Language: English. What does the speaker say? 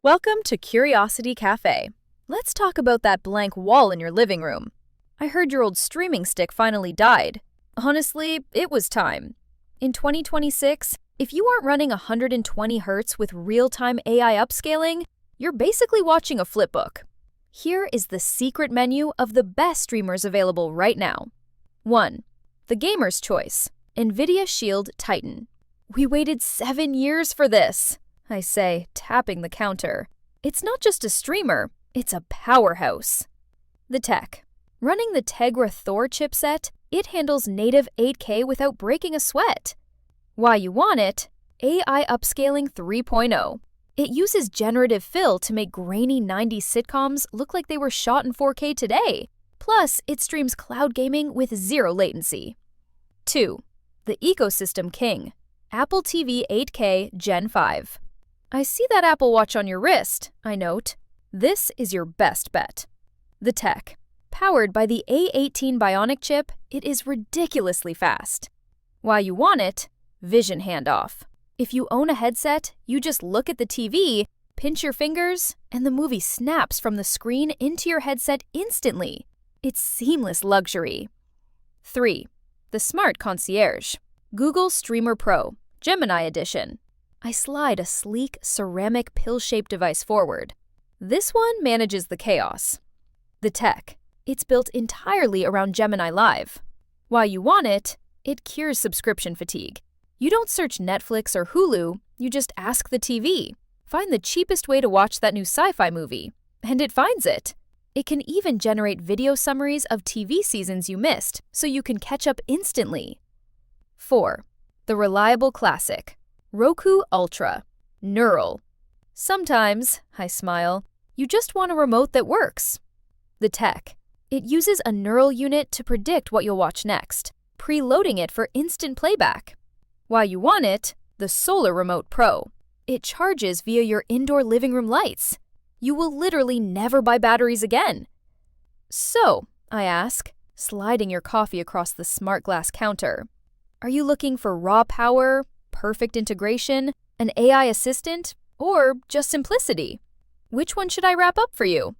Welcome to Curiosity Cafe. Let's talk about that blank wall in your living room. I heard your old streaming stick finally died. Honestly, it was time. In 2026, if you aren't running 120 Hz with real-time AI upscaling, you're basically watching a flipbook. Here is the secret menu of the best streamers available right now. 1. The gamer's choice, nvidia Shield Titan. We waited 7 years for this, I say, tapping the counter. It's not just a streamer, it's a powerhouse. The tech. Running the Tegra Thor chipset, it handles native 8K without breaking a sweat. Why you want it? AI Upscaling 3.0. It uses generative fill to make grainy 90s sitcoms look like they were shot in 4K today. Plus, it streams cloud gaming with zero latency. 2. The ecosystem king. Apple TV 8K Gen 5. I see that Apple Watch on your wrist, I note. This is your best bet. The tech. Powered by the A18 Bionic chip, it is ridiculously fast. Why you want it? Vision handoff. If you own a headset, you just look at the TV, pinch your fingers, and the movie snaps from the screen into your headset instantly. It's seamless luxury. 3. The Smart Concierge. Google Streamer Pro, Gemini Edition. I slide a sleek, ceramic pill-shaped device forward. This one manages the chaos. The tech. It's built entirely around Gemini Live. Why you want it? It cures subscription fatigue. You don't search Netflix or Hulu, you just ask the TV. Find the cheapest way to watch that new sci-fi movie. And it finds it. It can even generate video summaries of TV seasons you missed, so you can catch up instantly. 4. The reliable classic. Roku Ultra. Neural. Sometimes, I smile, you just want a remote that works. The tech. It uses a neural unit to predict what you'll watch next, preloading it for instant playback. Why you want it? The Solar Remote Pro. It charges via your indoor living room lights. You will literally never buy batteries again. So, I ask, sliding your coffee across the smart glass counter. Are you looking for raw power, perfect integration, an AI assistant, or just simplicity? Which one should I wrap up for you?